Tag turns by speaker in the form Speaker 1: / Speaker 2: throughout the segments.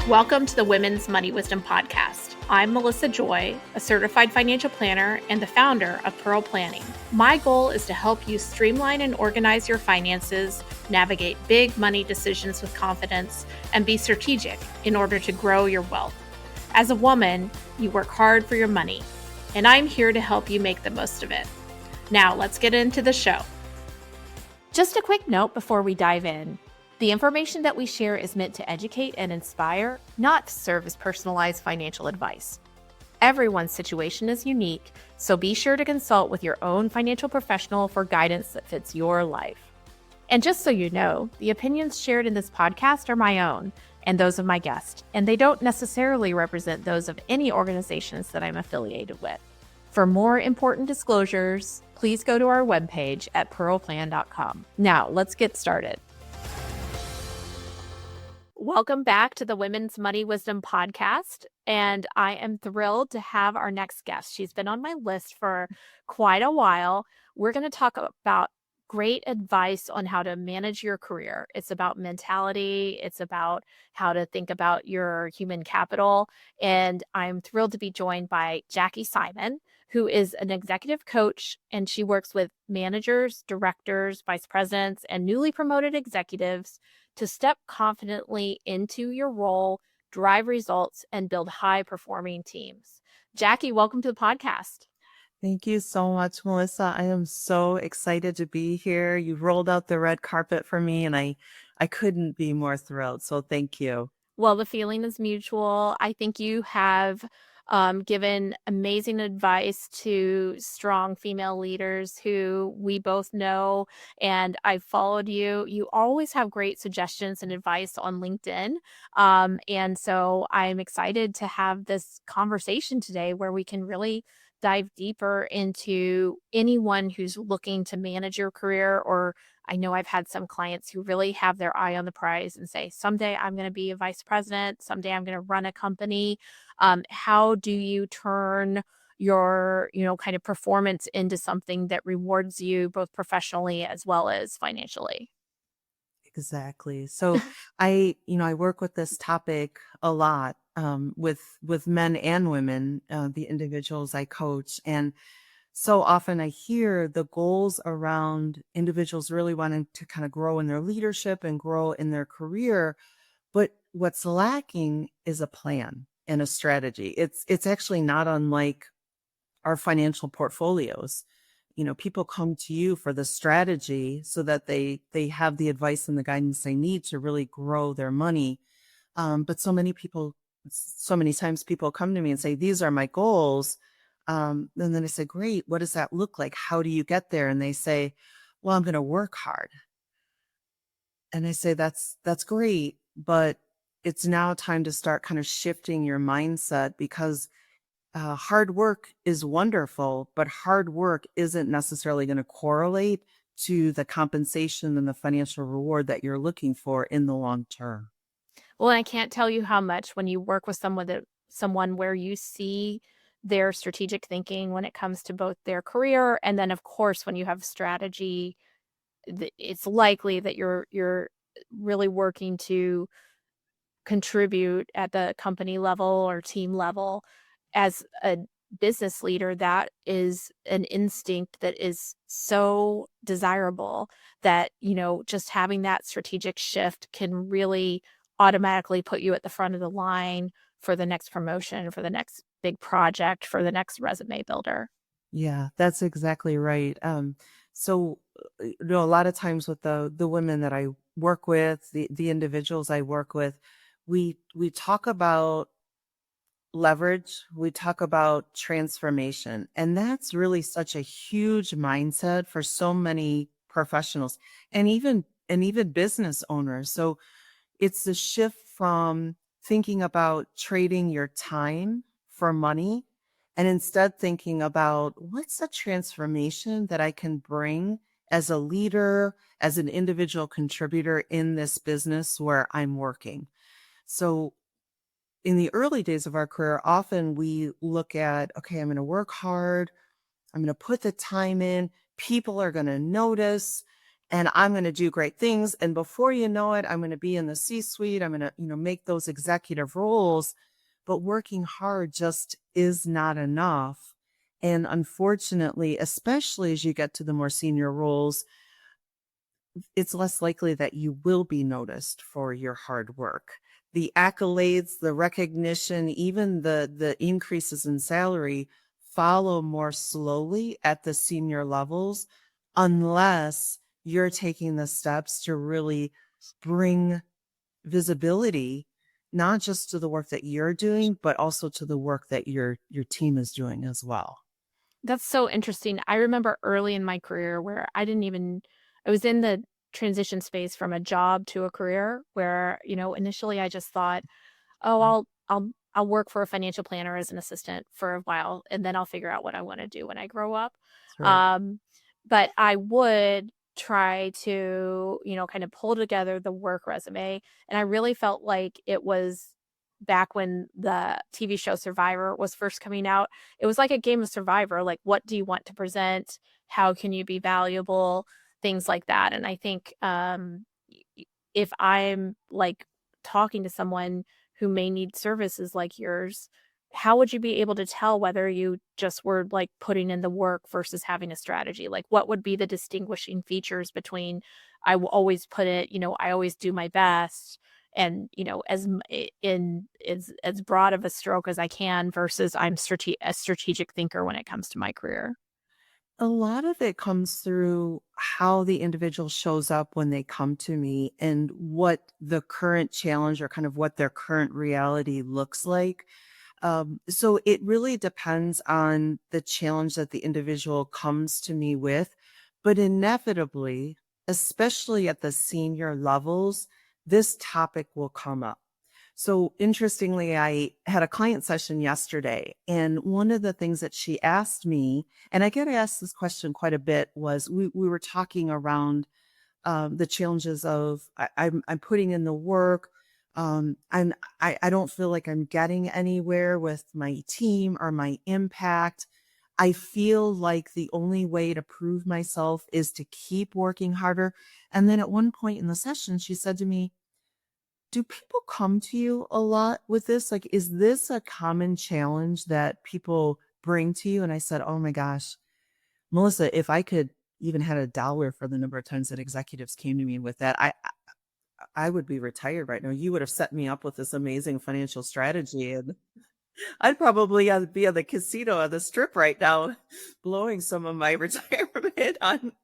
Speaker 1: Welcome to the Women's Money Wisdom Podcast. I'm Melissa Joy, a certified financial planner and the founder of Pearl Planning. My goal is to help you streamline and organize your finances, navigate big money decisions with confidence, and be strategic in order to grow your wealth. As a woman, you work hard for your money, and I'm here to help you make the most of it. Now, let's get into the show. Just a quick note before we dive in. The information that we share is meant to educate and inspire, not to serve as personalized financial advice. Everyone's situation is unique, so be sure to consult with your own financial professional for guidance that fits your life. And just so you know, the opinions shared in this podcast are my own and those of my guest, and they don't necessarily represent those of any organizations that I'm affiliated with. For more important disclosures, please go to our webpage at pearlplan.com. Now, let's get started. Welcome back to the Women's Money Wisdom Podcast, and I am thrilled to have our next guest. She's been on my list for quite a while. We're going to talk about great advice on how to manage your career. It's about mentality. It's about how to think about your human capital, and I'm thrilled to be joined by Jackie Simon, who is an executive coach, and she works with managers, directors, vice presidents, and newly promoted executives to step confidently into your role, drive results, and build high-performing teams. Jackie, welcome to the podcast.
Speaker 2: Thank you so much, Melissa. I am so excited to be here. You rolled out the red carpet for me, and I couldn't be more thrilled. So thank you.
Speaker 1: Well, the feeling is mutual. I think you have given amazing advice to strong female leaders who we both know, and I've followed you. You always have great suggestions and advice on LinkedIn. And so I'm excited to have this conversation today where we can really dive deeper into anyone who's looking to manage your career. Or I know I've had some clients who really have their eye on the prize and say, someday I'm going to be a vice president, someday I'm going to run a company. How do you turn your, kind of performance into something that rewards you both professionally as well as financially?
Speaker 2: Exactly. So I work with this topic a lot with men and women, the individuals I coach. And so often I hear the goals around individuals really wanting to kind of grow in their leadership and grow in their career. But what's lacking is a plan and a strategy. It's actually not unlike our financial portfolios. People come to you for the strategy so that they have the advice and the guidance they need to really grow their money. But so many times people come to me and say, these are my goals. And then I say, great, what does that look like? How do you get there? And they say, well, I'm going to work hard. And I say, that's great, but it's now time to start kind of shifting your mindset, because hard work is wonderful, but hard work isn't necessarily going to correlate to the compensation and the financial reward that you're looking for in the long term.
Speaker 1: Well, I can't tell you how much when you work with someone where you see their strategic thinking when it comes to both their career, and then of course when you have strategy, it's likely that you're really working to contribute at the company level or team level. As a business leader, that is an instinct that is so desirable that, just having that strategic shift can really automatically put you at the front of the line for the next promotion, for the next big project, for the next resume builder.
Speaker 2: Yeah, that's exactly right. So, a lot of times with the women that I work with, the individuals I work with, we talk about leverage, we talk about transformation, and that's really such a huge mindset for so many professionals and even business owners. So it's the shift from thinking about trading your time for money, and instead thinking about what's the transformation that I can bring as a leader, as an individual contributor in this business where I'm working. So in the early days of our career, often we look at, okay, I'm going to work hard. I'm going to put the time in. People are going to notice. and I'm going to do great things. And before you know it, I'm going to be in the C-suite. I'm going to, make those executive roles. But working hard just is not enough. And unfortunately, especially as you get to the more senior roles, it's less likely that you will be noticed for your hard work. The accolades, the recognition, even the increases in salary follow more slowly at the senior levels unless you're taking the steps to really bring visibility not just to the work that you're doing, but also to the work that your team is doing as well.
Speaker 1: That's so interesting. I remember early in my career where I was in the transition space from a job to a career where, initially I just thought, oh,
Speaker 2: Mm,
Speaker 1: I'll work for a financial planner as an assistant for a while, and then I'll figure out what I want to do when I grow up.
Speaker 2: that's right.
Speaker 1: Um, but I would try to, kind of pull together the work resume, and I really felt like it was back when the TV show Survivor was first coming out. It was like a game of Survivor, like what do you want to present? How can you be valuable? Things like that. And I think if I'm like talking to someone who may need services like yours, how would you be able to tell whether you just were like putting in the work versus having a strategy? Like, what would be the distinguishing features between I will always put it, I always do my best, and in as broad of a stroke as I can versus I'm a strategic thinker when it comes to my career.
Speaker 2: A lot of it comes through how the individual shows up when they come to me and what the current challenge or kind of what their current reality looks like. So it really depends on the challenge that the individual comes to me with. But inevitably, especially at the senior levels, this topic will come up. So interestingly, I had a client session yesterday, and one of the things that she asked me, and I get asked this question quite a bit, was we were talking around the challenges of I'm putting in the work. I don't feel like I'm getting anywhere with my team or my impact. I feel like the only way to prove myself is to keep working harder. And then at one point in the session, she said to me, do people come to you a lot with this? Like, is this a common challenge that people bring to you? And I said, oh my gosh, Melissa, if I could even had a dollar for the number of times that executives came to me with that, I would be retired right now. You would have set me up with this amazing financial strategy, and I'd probably be on the casino on the strip right now, blowing some of my retirement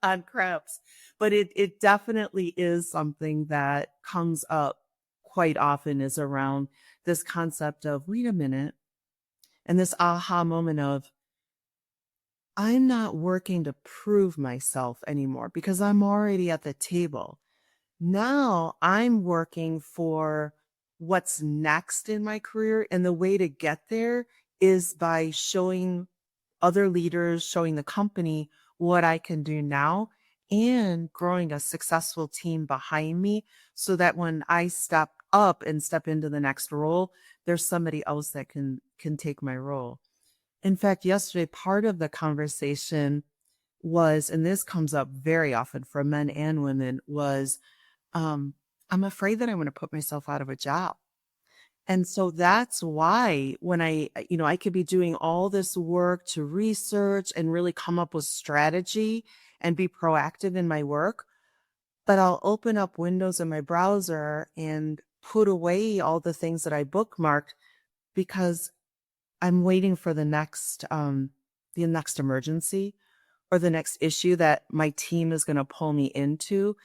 Speaker 2: on craps. But it definitely is something that comes up quite often is around this concept of wait a minute, and this aha moment of I'm not working to prove myself anymore because I'm already at the table. Now I'm working for what's next in my career. And the way to get there is by showing other leaders, showing the company what I can do now and growing a successful team behind me so that when I step up and step into the next role, there's somebody else that can take my role. In fact, yesterday, part of the conversation was, and this comes up very often for men and women, was um, I'm afraid that I'm going to put myself out of a job. And so that's why when I could be doing all this work to research and really come up with strategy and be proactive in my work, but I'll open up Windows in my browser and put away all the things that I bookmarked because I'm waiting for the next emergency or the next issue that my team is going to pull me into.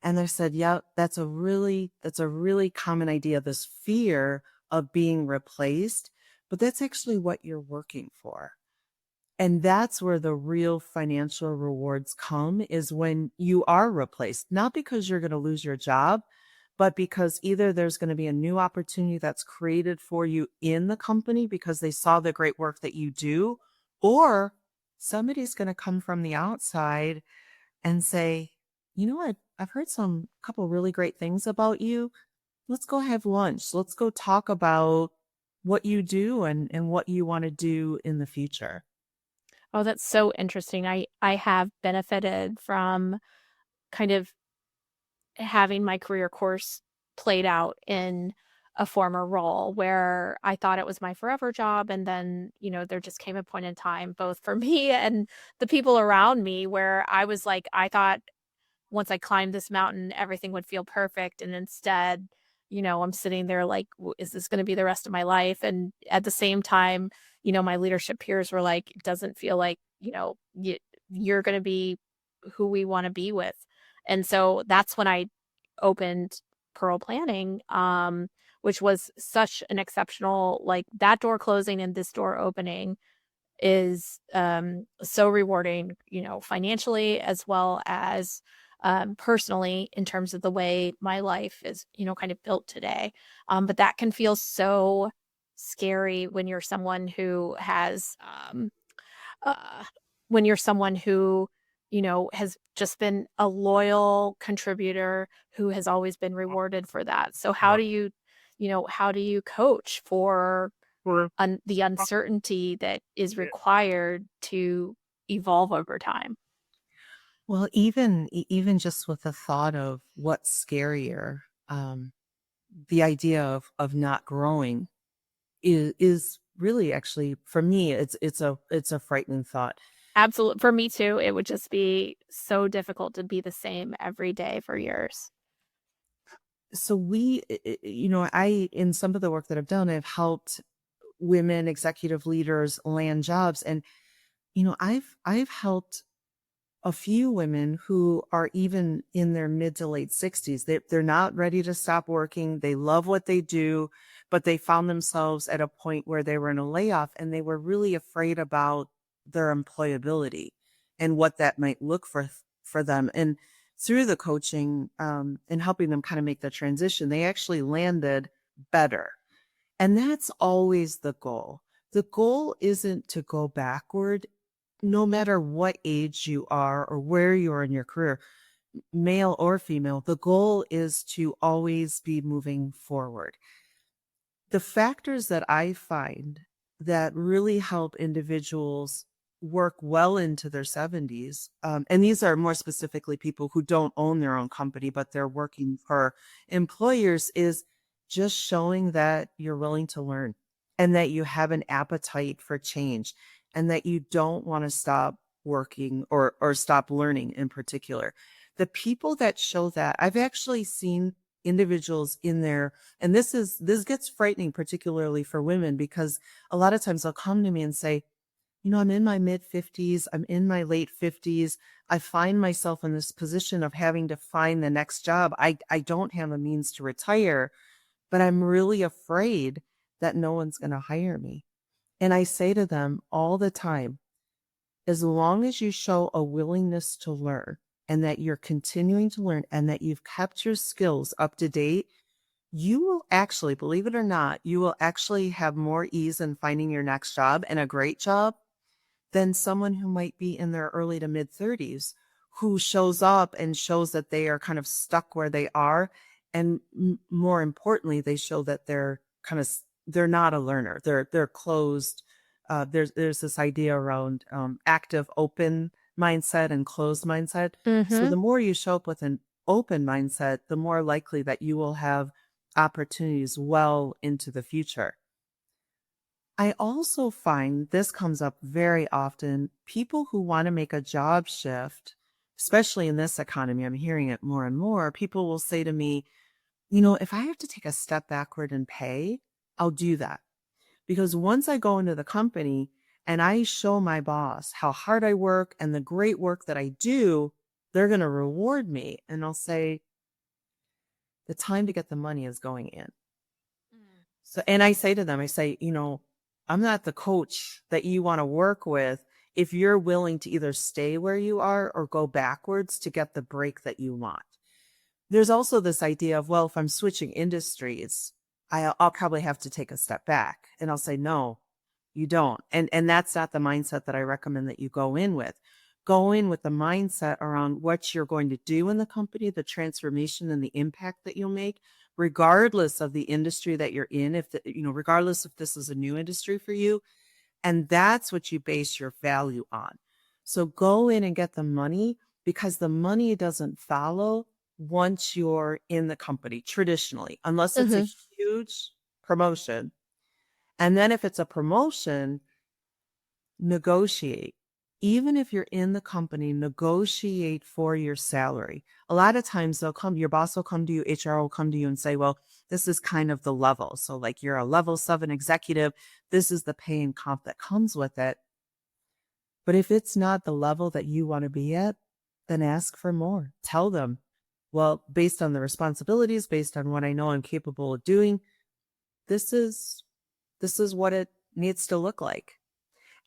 Speaker 2: And they said, yeah, that's a really common idea, this fear of being replaced, but that's actually what you're working for. And that's where the real financial rewards come is when you are replaced, not because you're going to lose your job, but because either there's going to be a new opportunity that's created for you in the company because they saw the great work that you do, or somebody's going to come from the outside and say, you know what? I've heard some couple really great things about you. Let's go have lunch. Let's go talk about what you do and what you want to do in the future.
Speaker 1: Oh, that's so interesting. I have benefited from kind of having my career course played out in a former role where I thought it was my forever job. And then, there just came a point in time, both for me and the people around me, where I was like, I thought once I climbed this mountain, everything would feel perfect. And instead, I'm sitting there like, is this going to be the rest of my life? And at the same time, my leadership peers were like, it doesn't feel like, you're going to be who we want to be with. And so that's when I opened Pearl Planning, which was such an exceptional, like that door closing and this door opening is so rewarding, financially as well as personally in terms of the way my life is, kind of built today. But that can feel so scary when you're someone who has, uh, when you're someone who, has just been a loyal contributor who has always been rewarded for that. So how do you coach for the uncertainty that is required to evolve over time?
Speaker 2: Well, even just with the thought of what's scarier, um, the idea of not growing is really actually for me it's a frightening thought.
Speaker 1: Absolutely. For me too, it would just be so difficult to be the same every day for years.
Speaker 2: So I in some of the work that I've done, I've helped women executive leaders land jobs, and I've helped a few women who are even in their mid to late 60s. They're not ready to stop working. They love what they do, but they found themselves at a point where they were in a layoff and they were really afraid about their employability and what that might look for them. And through the coaching and helping them kind of make the transition, they actually landed better. And that's always the goal. The goal isn't to go backward no matter what age you are or where you are in your career, male or female. The goal is to always be moving forward. The factors that I find that really help individuals work well into their 70s, and these are more specifically people who don't own their own company, but they're working for employers, is just showing that you're willing to learn and that you have an appetite for change and that you don't want to stop working or stop learning in particular. The people that show that, I've actually seen individuals in there, and this gets frightening, particularly for women, because a lot of times they'll come to me and say, I'm in my mid 50s, I'm in my late 50s. I find myself in this position of having to find the next job. I don't have a means to retire, but I'm really afraid that no one's going to hire me. And I say to them all the time, as long as you show a willingness to learn and that you're continuing to learn and that you've kept your skills up to date, you will actually, believe it or not, you will actually have more ease in finding your next job, and a great job, than someone who might be in their early to mid 30s who shows up and shows that they are kind of stuck where they are. And more importantly, they show that they're not a learner. They're closed. There's this idea around active open mindset and closed mindset. So
Speaker 1: Mm-hmm.
Speaker 2: the more you show up with an open mindset, the more likely that you will have opportunities well into the future. I also find this comes up very often. People who want to make a job shift, especially in this economy, I'm hearing it more and more. People will say to me, if I have to take a step backward in pay, I'll do that. Because once I go into the company and I show my boss how hard I work and the great work that I do, they're going to reward me. And I'll say, the time to get the money is going in. So, and I say to them, I say, I'm not the coach that you want to work with if you're willing to either stay where you are or go backwards to get the break that you want. There's also this idea of, well, if I'm switching industries, I'll probably have to take a step back. And I'll say, no, you don't. And that's not the mindset that I recommend that you go in with. Go in with the mindset around what you're going to do in the company, the transformation and the impact that you'll make, regardless of the industry that you're in, regardless if this is a new industry for you. And that's what you base your value on. So go in and get the money, because the money doesn't follow once you're in the company traditionally, unless it's a
Speaker 1: Hmm.
Speaker 2: huge promotion. And then if it's a promotion, negotiate. Even if you're in the company, negotiate for your salary. A lot of times your boss will come to you, HR will come to you and say, well, this is kind of the level. So like you're a level 7 executive, this is the pay and comp that comes with it. But if it's not the level that you want to be at, then ask for more. Tell them, well, based on the responsibilities, based on what I know I'm capable of doing, this is what it needs to look like.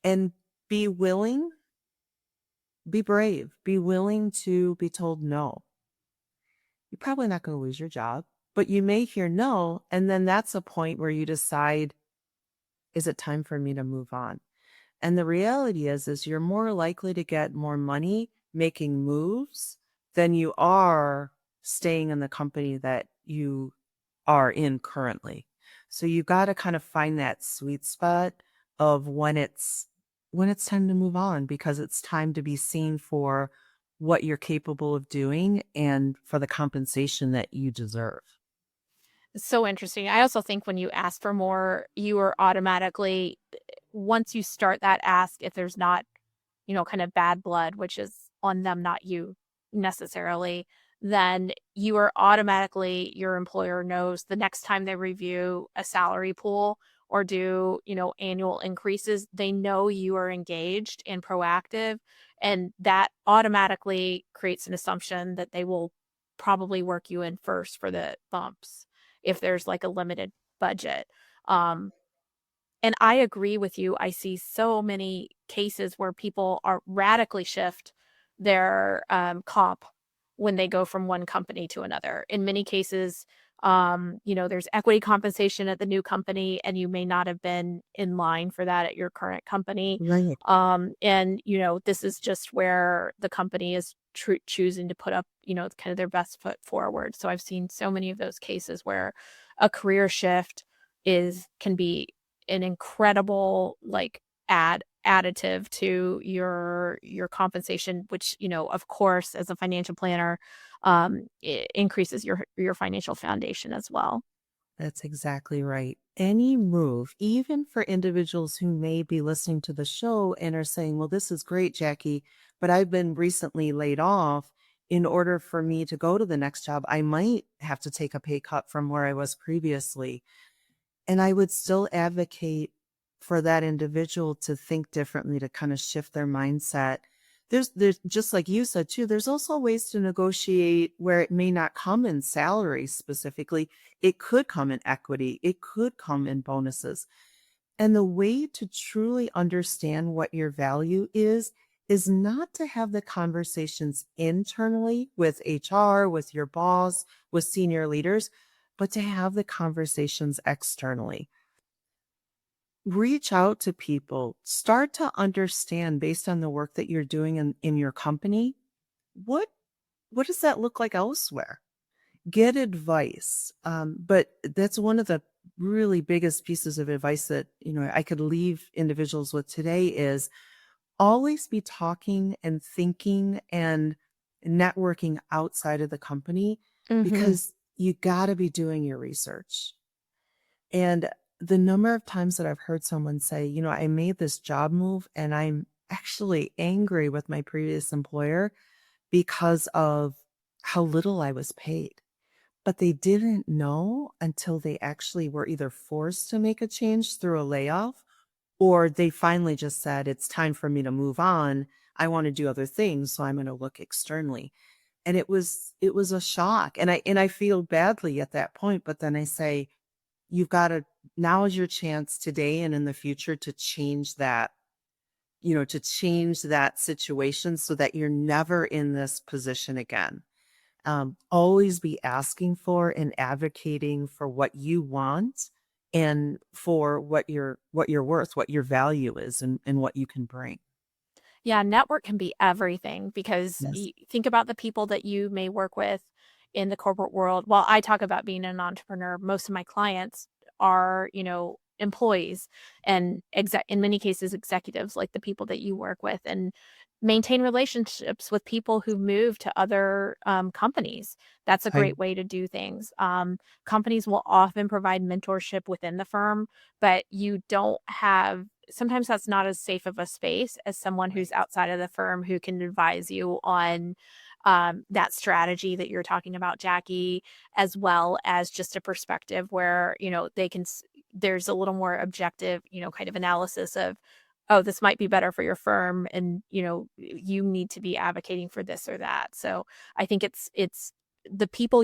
Speaker 2: And be willing, be brave, be willing to be told no. You're probably not going to lose your job, but you may hear no. And then that's a point where you decide, is it time for me to move on? And the reality is you're more likely to get more money making moves than you are staying in the company that you are in currently. So you got to kind of find that sweet spot of when it's time to move on, because it's time to be seen for what you're capable of doing and for the compensation that you deserve.
Speaker 1: So interesting. I also think when you ask for more, you are automatically, once you start that ask, if there's not, kind of bad blood, which is on them, not you necessarily, then you are automatically, your employer knows the next time they review a salary pool or do, annual increases, they know you are engaged and proactive. And that automatically creates an assumption that they will probably work you in first for the bumps if there's like a limited budget. Um, and I agree with you. I see so many cases where people are radically shift their comp when they go from one company to another. In many cases, there's equity compensation at the new company, and you may not have been in line for that at your current company.
Speaker 2: Right.
Speaker 1: And this is just where the company is choosing to put up, kind of their best foot forward. So I've seen so many of those cases where a career shift can be an incredible like additive to your compensation, which of course as a financial planner it increases your financial foundation as well.
Speaker 2: That's exactly right. Any move, even for individuals who may be listening to the show and are saying, well, this is great, Jackie, but I've been recently laid off. In order for me to go to the next job, I might have to take a pay cut from where I was previously. And I would still advocate for that individual to think differently, to kind of shift their mindset. There's just like you said too, there's also ways to negotiate where it may not come in salary specifically. It could come in equity. It could come in bonuses. And the way to truly understand what your value is not to have the conversations internally with HR, with your boss, with senior leaders, but to have the conversations externally. Reach out to people, start to understand based on the work that you're doing in your company, what what does that look like elsewhere? Get advice. But that's one of the really biggest pieces of advice that I could leave individuals with today is always be talking and thinking and networking outside of the company,
Speaker 1: Hmm.
Speaker 2: because you got to be doing your research. And the number of times that I've heard someone say, I made this job move and I'm actually angry with my previous employer because of how little I was paid. But they didn't know until they actually were either forced to make a change through a layoff, or they finally just said, it's time for me to move on. I want to do other things, so I'm going to look externally. And it was a shock. And I feel badly at that point, but then I say, you've got to, now is your chance today and in the future to change that, to change that situation so that you're never in this position again. Always be asking for and advocating for what you want and for what you're worth, what your value is, and what you can bring.
Speaker 1: Yeah, network can be everything because
Speaker 2: Yes.
Speaker 1: think about the people that you may work with in the corporate world. While I talk about being an entrepreneur, most of my clients are, employees and in many cases executives like the people that you work with. And maintain relationships with people who move to other companies. That's a
Speaker 2: I
Speaker 1: great way to do things. Companies will often provide mentorship within the firm, but you don't have, sometimes that's not as safe of a space as someone who's
Speaker 2: Right.
Speaker 1: outside of the firm who can advise you on that strategy that you're talking about, Jackie, as well as just a perspective where, they can, there's a little more objective, kind of analysis of, oh, this might be better for your firm, and you need to be advocating for this or that. So I think it's the people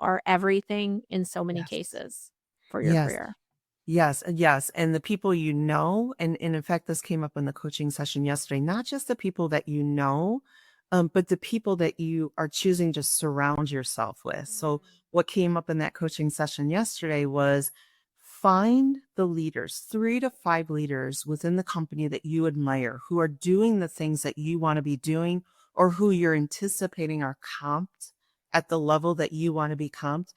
Speaker 1: are everything in so many
Speaker 2: Yes.
Speaker 1: cases for your
Speaker 2: Yes.
Speaker 1: career.
Speaker 2: Yes, yes, and the people you know, and in fact, this came up in the coaching session yesterday, not just the people that you know, but the people that you are choosing to surround yourself with. So what came up in that coaching session yesterday was find the leaders, 3 to 5 leaders within the company that you admire, who are doing the things that you want to be doing, or who you're anticipating are comped at the level that you want to be comped,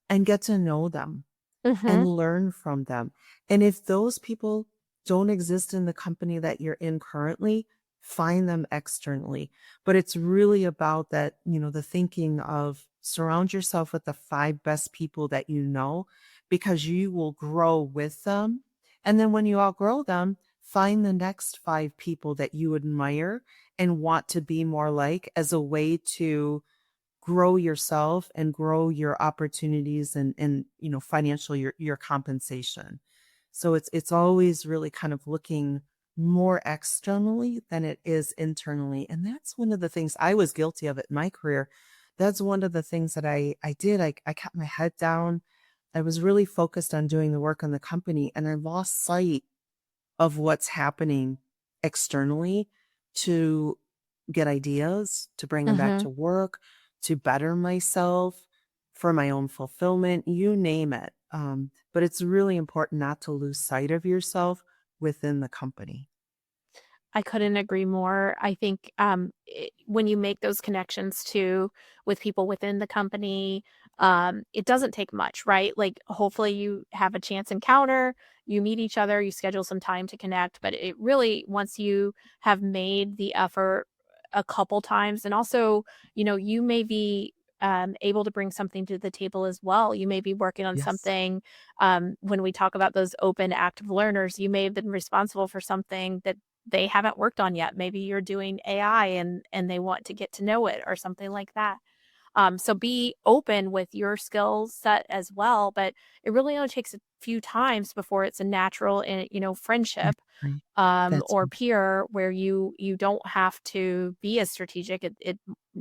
Speaker 2: and get to know them and
Speaker 1: Mhm.
Speaker 2: learn from them. And if those people don't exist in the company that you're in currently, find them externally. But it's really about that, the thinking of surround yourself with the 5 best people that you know, because you will grow with them. And then when you outgrow them, find the next 5 people that you admire and want to be more like, as a way to grow yourself and grow your opportunities, and financial, your compensation. So it's always really kind of looking more externally than it is internally. And that's one of the things I was guilty of it in my career. That's one of the things that I did. I kept my head down. I was really focused on doing the work on the company, and I lost sight of what's happening externally, to get ideas, to bring them back
Speaker 1: Mhm.
Speaker 2: to work, to better myself for my own fulfillment, you name it. But it's really important not to lose sight of yourself within the company.
Speaker 1: I couldn't agree more. I think when you make those connections too with people within the company, it doesn't take much, right? Like, hopefully, you have a chance encounter, you meet each other, you schedule some time to connect. But it really, once you have made the effort a couple times, and also, you may be able to bring something to the table as well. You may be working on
Speaker 2: Yes.
Speaker 1: something. When we talk about those open, active learners, you may have been responsible for something that they haven't worked on yet. Maybe you're doing AI, and they want to get to know it or something like that. So be open with your skill set as well, but it really only takes a few times before it's a natural,
Speaker 2: Right.
Speaker 1: friendship,
Speaker 2: Right. That's
Speaker 1: or peer, where you don't have to be as strategic. It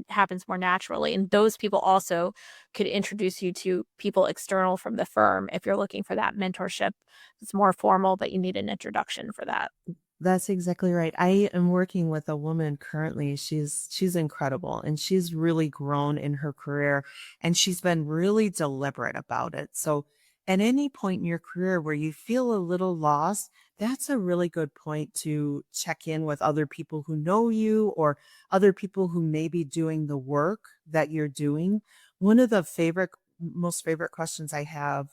Speaker 1: happens more naturally, and those people also could introduce you to people external from the firm if you're looking for that mentorship. It's more formal, but you need an introduction for that.
Speaker 2: That's exactly right. I am working with a woman currently. She's incredible, and she's really grown in her career, and she's been really deliberate about it. So at any point in your career where you feel a little lost, that's a really good point to check in with other people who know you, or other people who may be doing the work that you're doing. One of the most favorite questions I have,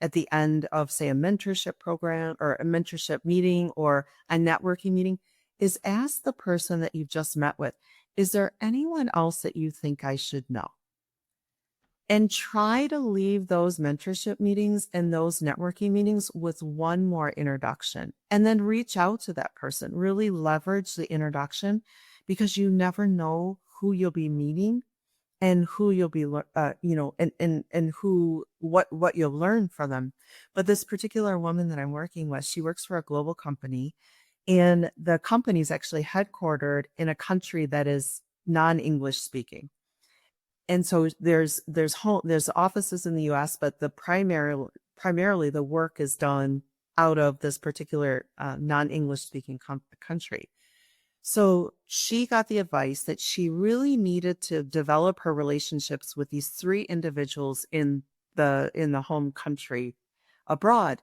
Speaker 2: at the end of, say, a mentorship program or a mentorship meeting or a networking meeting, is ask the person that you've just met with, is there anyone else that you think I should know? And try to leave those mentorship meetings and those networking meetings with one more introduction, and then reach out to that person. Really leverage the introduction, because you never know who you'll be meeting, and who you'll be, and who, what you'll learn from them. But this particular woman that I'm working with, she works for a global company, and the company is actually headquartered in a country that is non-English speaking. And so there's offices in the US, but the primarily the work is done out of this particular non-English speaking country. So she got the advice that she really needed to develop her relationships with these 3 individuals in the home country abroad.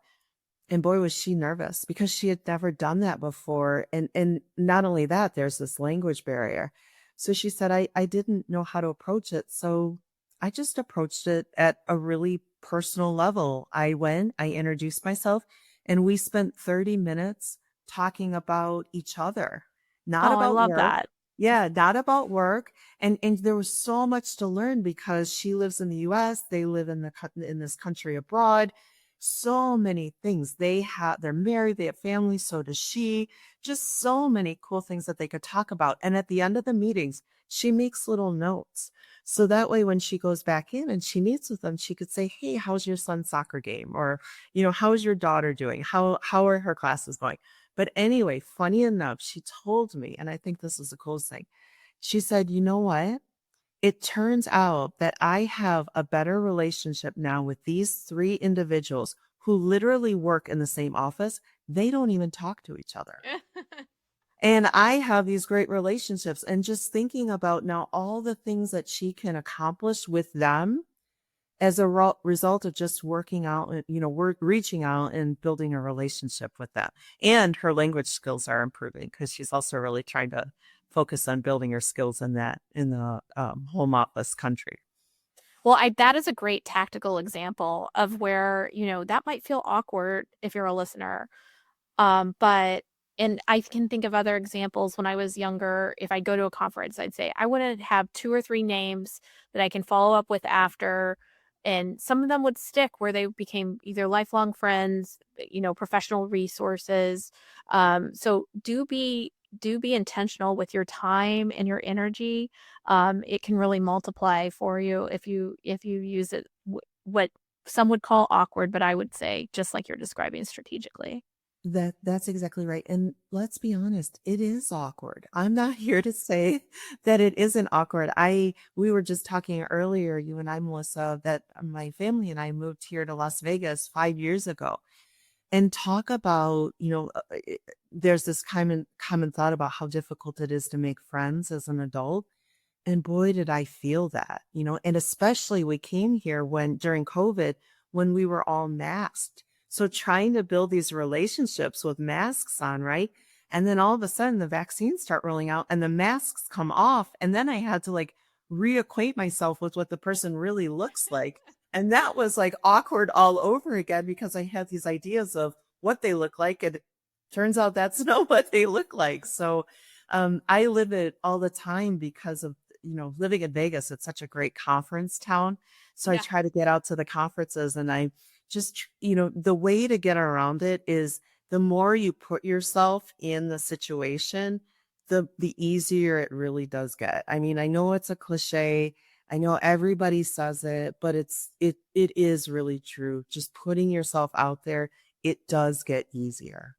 Speaker 2: And boy, was she nervous, because she had never done that before. And not only that, there's this language barrier. So she said, I didn't know how to approach it. So I just approached it at a really personal level. I went, I introduced myself, and we spent 30 minutes talking about each other not
Speaker 1: Oh, I
Speaker 2: about
Speaker 1: love
Speaker 2: work.
Speaker 1: that.
Speaker 2: Yeah, not about work. And there was so much to learn because she lives in the US, they live in in this country abroad. So many things. They're married, they have families, so does she. Just so many cool things that they could talk about. And at the end of the meetings, she makes little notes. So that way when she goes back in and she meets with them, she could say, "Hey, how's your son's soccer game?" Or, "How's your daughter doing? How are her classes going?" But anyway, funny enough, she told me, and I think this is the coolest thing. She said, "You know what? It turns out that I have a better relationship now with these three individuals who literally work in the same office. They don't even talk to each other. And I have these great relationships." And just thinking about now all the things that she can accomplish with them as a result of just working out, and, we're reaching out and building a relationship with them. And her language skills are improving because she's also really trying to focus on building her skills in the home office country.
Speaker 1: Well, that is a great tactical example of where, that might feel awkward if you're a listener. But and I can think of other examples when I was younger. If I go to a conference, I'd say I want to have two or three names that I can follow up with after. And some of them would stick where they became either lifelong friends, professional resources. So do be intentional with your time and your energy. It can really multiply for you if you use it what some would call awkward, but I would say just like you're describing strategically.
Speaker 2: That's exactly right. And let's be honest, it is awkward. I'm not here to say that it isn't awkward. We were just talking earlier, you and I, Melissa, that my family and I moved here to Las Vegas 5 years ago. And talk about, there's this common thought about how difficult it is to make friends as an adult. And boy, did I feel that, and especially we came here during COVID, when we were all masked. So trying to build these relationships with masks on, right? And then all of a sudden the vaccines start rolling out and the masks come off. And then I had to like reacquaint myself with what the person really looks like. And that was like awkward all over again because I had these ideas of what they look like. And it turns out that's not what they look like. So I live it all the time because of living in Vegas. It's such a great conference town. So I
Speaker 1: Yeah.
Speaker 2: try to get out to the conferences and I just, the way to get around it is the more you put yourself in the situation, the easier it really does get. I mean, I know it's a cliche. I know everybody says it, but it is really true. Just putting yourself out there, it does get easier.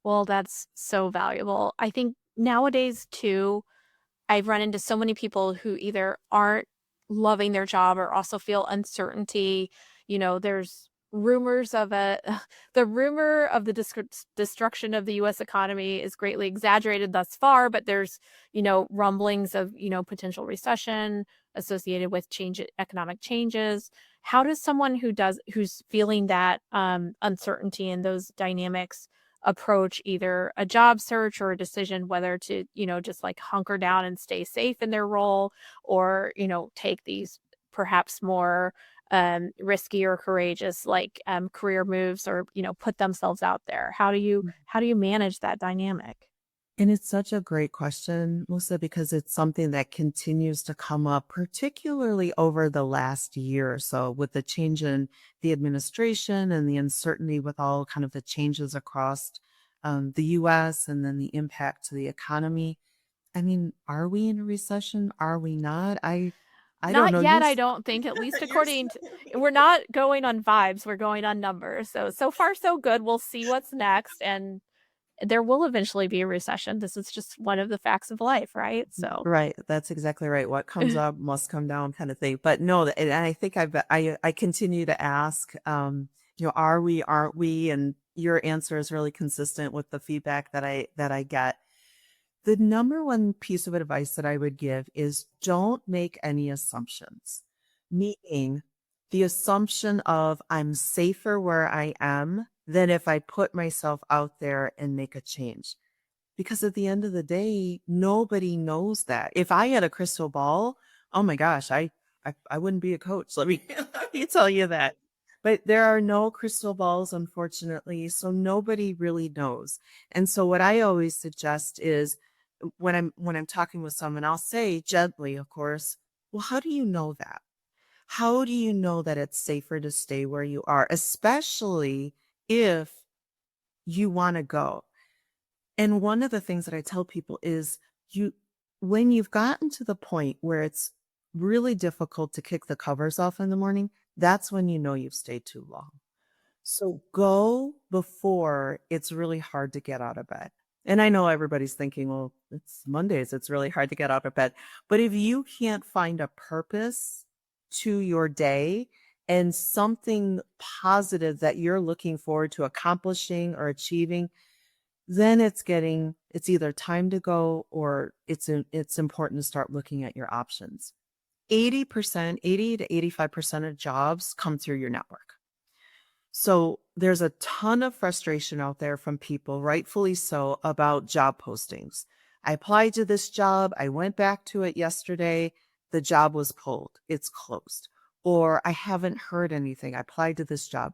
Speaker 1: Well, that's so valuable. I think nowadays too, I've run into so many people who either aren't loving their job or also feel uncertainty. There's rumors of the rumor of the destruction of the US economy is greatly exaggerated thus far, but there's, rumblings of, potential recession associated with economic changes. How does someone who's feeling that uncertainty and those dynamics approach either a job search or a decision whether to, just like hunker down and stay safe in their role or, take these perhaps more risky or courageous like career moves or, put themselves out there? How do you manage that dynamic?
Speaker 2: And it's such a great question, Musa, because it's something that continues to come up, particularly over the last year or so with the change in the administration and the uncertainty with all kind of the changes across the US and then the impact to the economy. I mean, are we in a recession? Are we not? I don't
Speaker 1: Not
Speaker 2: know.
Speaker 1: yet, I don't think, at least
Speaker 2: You're
Speaker 1: according to, we're not going on vibes, we're going on numbers. So far so good. We'll see what's next, and there will eventually be a recession. This is just one of the facts of life, right? So,
Speaker 2: right. That's exactly right. What comes up must come down kind of thing. But no, and I think I continue to ask, are we, aren't we? And your answer is really consistent with the feedback that I get. The number one piece of advice that I would give is don't make any assumptions, meaning the assumption of I'm safer where I am than if I put myself out there and make a change. Because at the end of the day, nobody knows that. If I had a crystal ball, oh my gosh, I wouldn't be a coach. Let me let me tell you that. But there are no crystal balls, unfortunately, so nobody really knows. And so what I always suggest is when I'm talking with someone, I'll say gently, of course, well, how do you know that? How do you know that it's safer to stay where you are, especially if you want to go? And one of the things that I tell people is you when you've gotten to the point where it's really difficult to kick the covers off in the morning, that's when you know you've stayed too long. So go before it's really hard to get out of bed. And I know everybody's thinking, well, it's Mondays, it's really hard to get out of bed. But if you can't find a purpose to your day and something positive that you're looking forward to accomplishing or achieving, then it's either time to go or it's important to start looking at your options. 80%, 80 to 85% of jobs come through your network. So there's a ton of frustration out there from people, rightfully so, about job postings. I applied to this job. I went back to it yesterday. The job was pulled. It's closed. Or I haven't heard anything. I applied to this job.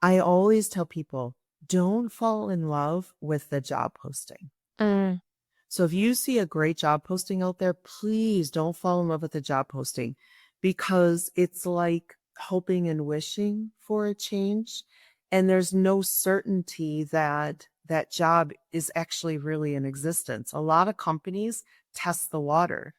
Speaker 2: I always tell people, don't fall in love with the job posting.
Speaker 1: Mm.
Speaker 2: So if you see a great job posting out there, please don't fall in love with the job posting because it's like hoping and wishing for a change. And there's no certainty that that job is actually really in existence. A lot of companies test the water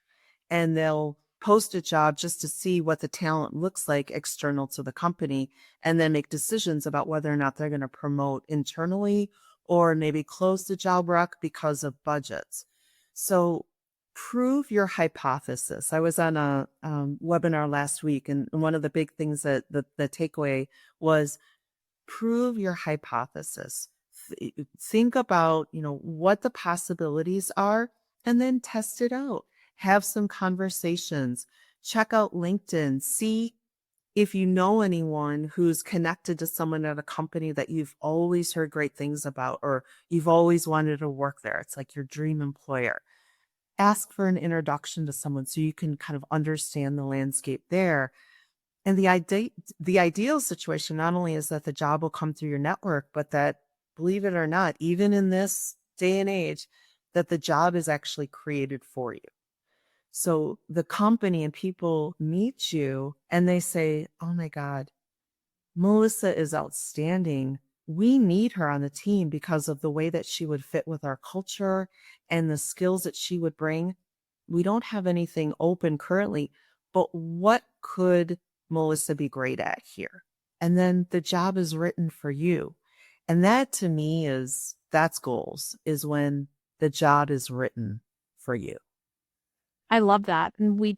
Speaker 2: and they'll post a job just to see what the talent looks like external to the company and then make decisions about whether or not they're going to promote internally or maybe close the job rec because of budgets. So prove your hypothesis. I was on a webinar last week, and one of the big things that the takeaway was prove your hypothesis. Think about, what the possibilities are and then test it out. Have some conversations. Check out LinkedIn. See if you know anyone who's connected to someone at a company that you've always heard great things about or you've always wanted to work there. It's like your dream employer. Ask for an introduction to someone so you can kind of understand the landscape there. And the ideal situation not only is that the job will come through your network, but that, believe it or not, even in this day and age, that the job is actually created for you. So the company and people meet you and they say, oh my God, Melissa is outstanding. We need her on the team because of the way that she would fit with our culture and the skills that she would bring. We don't have anything open currently, but what could Melissa be great at here? And then the job is written for you. And that to me that's goals, is when the job is written for you.
Speaker 1: I love that. And we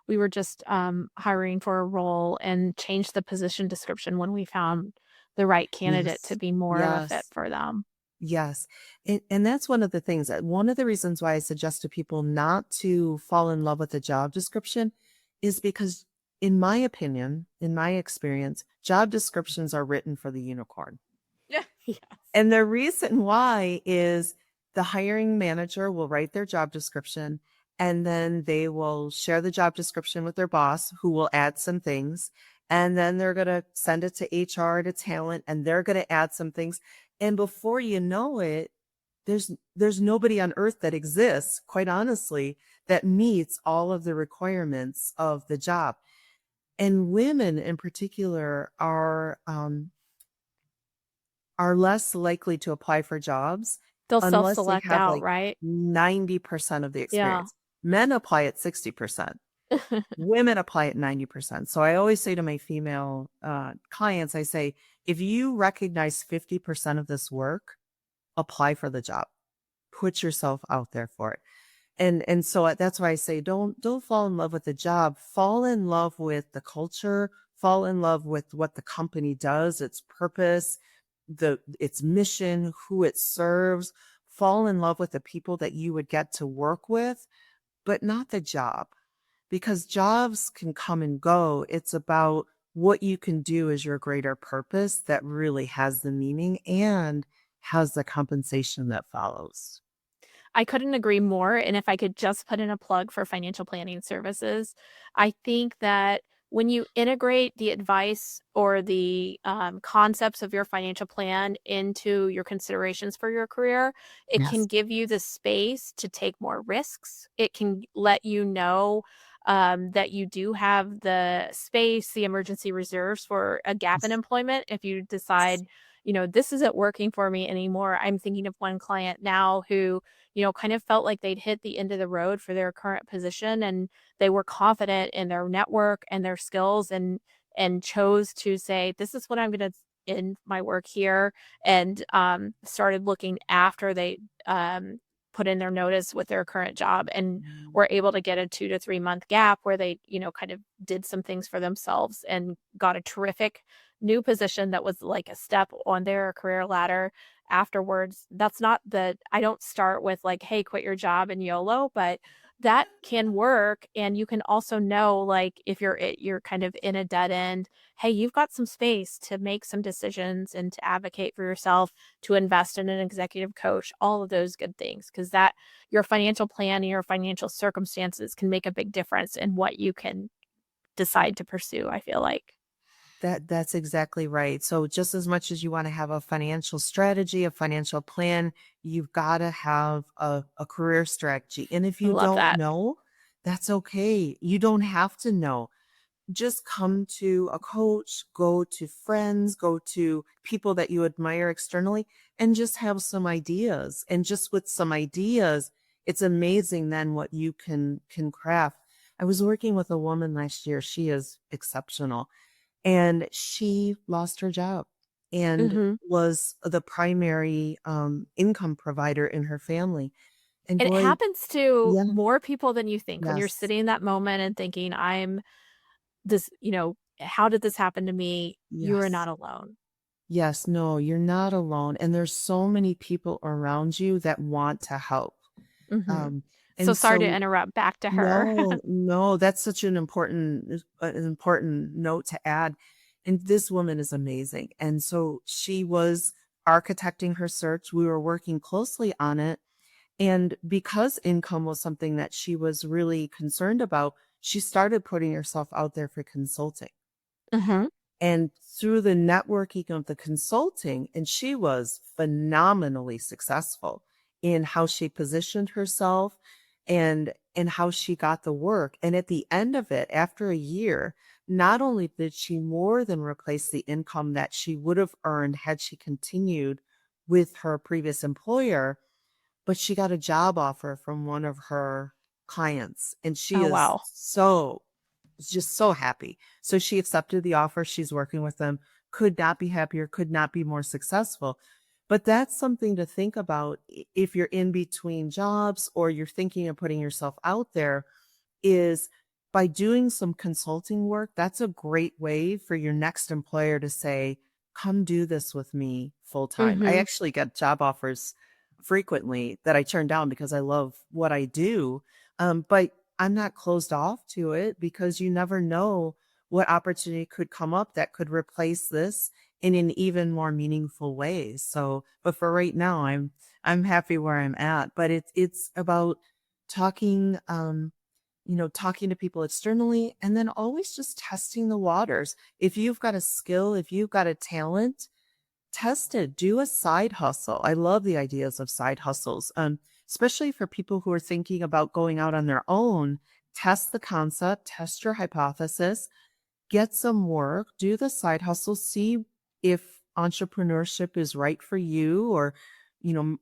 Speaker 1: were just hiring for a role and changed the position description when we found the right candidate to
Speaker 2: Yes.
Speaker 1: be more of a fit
Speaker 2: Yes.
Speaker 1: for them.
Speaker 2: Yes. And that's one of the things that one of the reasons why I suggest to people not to fall in love with the job description is because, in my opinion, in my experience, job descriptions are written for the unicorn.
Speaker 1: Yeah. Yes.
Speaker 2: And the reason why is the hiring manager will write their job description and then they will share the job description with their boss who will add some things. And then they're going to send it to HR, to talent, and they're going to add some things. And before you know it, there's nobody on earth that exists, quite honestly, that meets all of the requirements of the job. And women in particular are less likely to apply for jobs
Speaker 1: They'll
Speaker 2: unless they
Speaker 1: self-select
Speaker 2: have
Speaker 1: out,
Speaker 2: like
Speaker 1: right?
Speaker 2: 90% of the
Speaker 1: Yeah.
Speaker 2: experience. Men apply at 60%. Women apply at 90%. So I always say to my female clients, I say, if you recognize 50% of this work, apply for the job. Put yourself out there for it. And so that's why I say don't fall in love with the job. Fall in love with the culture. Fall in love with what the company does, its purpose, its mission, who it serves. Fall in love with the people that you would get to work with, but not the job, because jobs can come and go. It's about what you can do as your greater purpose that really has the meaning and has the compensation that follows.
Speaker 1: I couldn't agree more, and if I could just put in a plug for financial planning services, I think that when you integrate the advice or the concepts of your financial plan into your considerations for your career, it can
Speaker 2: Yes.
Speaker 1: give you the space to take more risks. It can let you know that you do have the space, the emergency reserves for a gap in
Speaker 2: Yes.
Speaker 1: employment if you decide, this isn't working for me anymore. I'm thinking of one client now who, kind of felt like they'd hit the end of the road for their current position, and they were confident in their network and their skills, and chose to say, this is what I'm going to end my work here, and started looking after they put in their notice with their current job, and
Speaker 2: Mm.
Speaker 1: were able to get a 2 to 3 month gap where they, kind of did some things for themselves and got a terrific new position that was like a step on their career ladder afterwards. That's not the I don't start with like, hey, quit your job and YOLO, but that can work. And you can also know, like, if you're kind of in a dead end, hey, you've got some space to make some decisions and to advocate for yourself, to invest in an executive coach, all of those good things, because that your financial plan and your financial circumstances can make a big difference in what you can decide to pursue, I feel like.
Speaker 2: That's exactly right. So just as much as you want to have a financial strategy, a financial plan, you've got to have a career strategy. And if
Speaker 1: I
Speaker 2: you
Speaker 1: love
Speaker 2: don't
Speaker 1: that.
Speaker 2: know, that's okay. You don't have to know. Just come to a coach, go to friends, go to people that you admire externally, and just have some ideas. And just with some ideas, it's amazing then what you can craft. I was working with a woman last year. She is exceptional, and she lost her job and
Speaker 1: Hmm.
Speaker 2: was the primary income provider in her family. And
Speaker 1: And it
Speaker 2: boy,
Speaker 1: happens to
Speaker 2: yeah,
Speaker 1: more people than you think when you're
Speaker 2: yes,
Speaker 1: sitting in that moment and thinking, I'm this, how did this happen to me? You are
Speaker 2: yes.
Speaker 1: not alone.
Speaker 2: Yes, no, you're not alone. And there's so many people around you that want to help.
Speaker 1: Hmm.
Speaker 2: Um,
Speaker 1: So
Speaker 2: and
Speaker 1: sorry to
Speaker 2: so
Speaker 1: interrupt, back to her.
Speaker 2: no, no, that's such an important note to add. And this woman is amazing. And so she was architecting her search. We were working closely on it. And because income was something that she was really concerned about, she started putting herself out there for consulting.
Speaker 1: Hmm.
Speaker 2: And through the networking of the consulting, and she was phenomenally successful in how she positioned herself and how she got the work. And at the end of it, after a year, not only did she more than replace the income that she would have earned had she continued with her previous employer, but she got a job offer from one of her clients. And she
Speaker 1: Oh,
Speaker 2: is
Speaker 1: wow.
Speaker 2: just so happy. So she accepted the offer. She's working with them. Could not be happier, could not be more successful. But that's something to think about if you're in between jobs or you're thinking of putting yourself out there, is by doing some consulting work, that's a great way for your next employer to say, come do this with me full time. I
Speaker 1: Hmm.
Speaker 2: actually get job offers frequently that I turn down because I love what I do. But I'm not closed off to it because you never know what opportunity could come up that could replace this in an even more meaningful way. So, but for right now, I'm happy where I'm at. But it's about talking, talking to people externally, and then always just testing the waters. If you've got a skill, if you've got a talent, test it. Do a side hustle. I love the ideas of side hustles, especially for people who are thinking about going out on their own. Test the concept, test your hypothesis, get some work, do the side hustle, see if entrepreneurship is right for you or,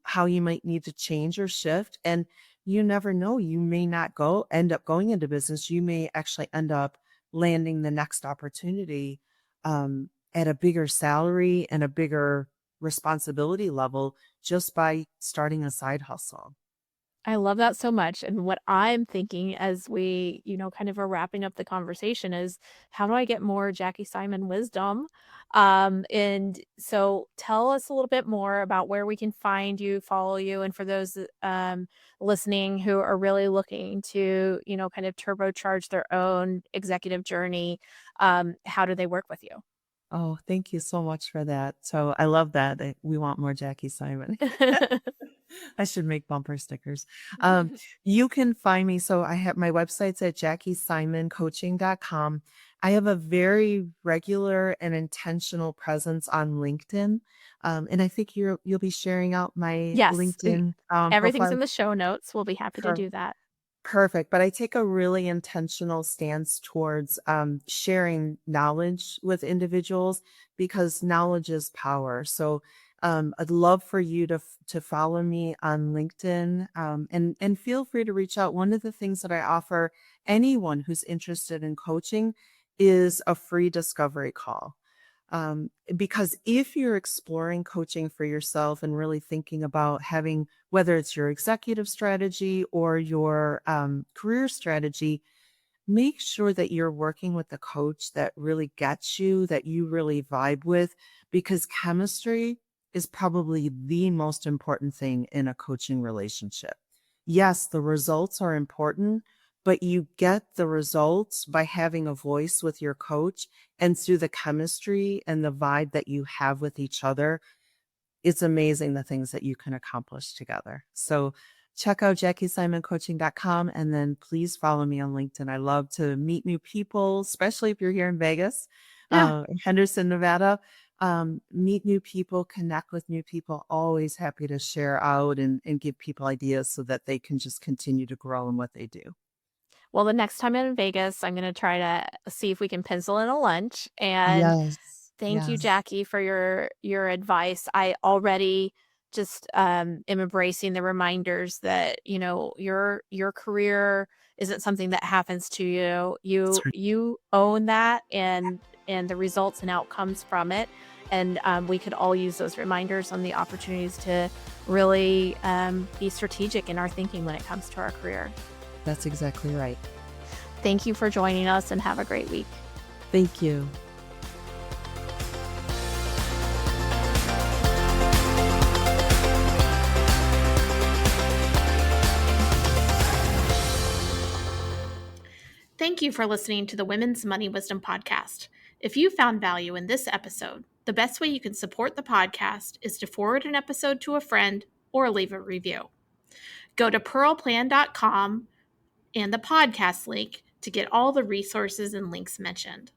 Speaker 2: how you might need to change or shift. And you never know, you may not end up going into business. You may actually end up landing the next opportunity at a bigger salary and a bigger responsibility level just by starting a side hustle.
Speaker 1: I love that so much. And what I'm thinking as we, kind of are wrapping up the conversation is, how do I get more Jackie Simon wisdom? And so tell us a little bit more about where we can find you, follow you, and for those listening who are really looking to, kind of turbocharge their own executive journey, how do they work with you?
Speaker 2: Oh, thank you so much for that. So I love that. We want more Jackie Simon. I should make bumper stickers. You can find me. So I have my website's at JackieSimonCoaching.com. I have a very regular and intentional presence on LinkedIn. And I think you'll be sharing out my
Speaker 1: Yes,
Speaker 2: LinkedIn
Speaker 1: everything's
Speaker 2: profile.
Speaker 1: in the show notes. We'll be happy to
Speaker 2: Per-
Speaker 1: do that.
Speaker 2: Perfect. But I take a really intentional stance towards sharing knowledge with individuals because knowledge is power. So I'd love for you to follow me on LinkedIn and feel free to reach out. One of the things that I offer anyone who's interested in coaching is a free discovery call. Because if you're exploring coaching for yourself and really thinking about having, whether it's your executive strategy or your career strategy, make sure that you're working with a coach that really gets you, that you really vibe with, because chemistry is probably the most important thing in a coaching relationship. Yes, the results are important, but you get the results by having a voice with your coach and through the chemistry and the vibe that you have with each other. It's amazing the things that you can accomplish together. So check out JackieSimonCoaching.com and then please follow me on LinkedIn. I love to meet new people, especially if you're here in Vegas,
Speaker 1: Yeah.
Speaker 2: in Henderson, Nevada. Meet new people, connect with new people. Always happy to share out and give people ideas so that they can just continue to grow in what they do.
Speaker 1: Well, the next time I'm in Vegas, I'm going to try to see if we can pencil in a lunch. And
Speaker 2: Yes.
Speaker 1: thank you,
Speaker 2: Yes.
Speaker 1: Jackie, for your advice. I already just am embracing the reminders that, your career isn't something that happens to you.
Speaker 2: That's
Speaker 1: You own that and the results and outcomes from it. And we could all use those reminders on the opportunities to really be strategic in our thinking when it comes to our career.
Speaker 2: That's exactly right.
Speaker 1: Thank you for joining us and have a great week.
Speaker 2: Thank you.
Speaker 1: Thank you for listening to the Women's Money Wisdom Podcast. If you found value in this episode, the best way you can support the podcast is to forward an episode to a friend or leave a review. Go to pearlplan.com and the podcast link to get all the resources and links mentioned.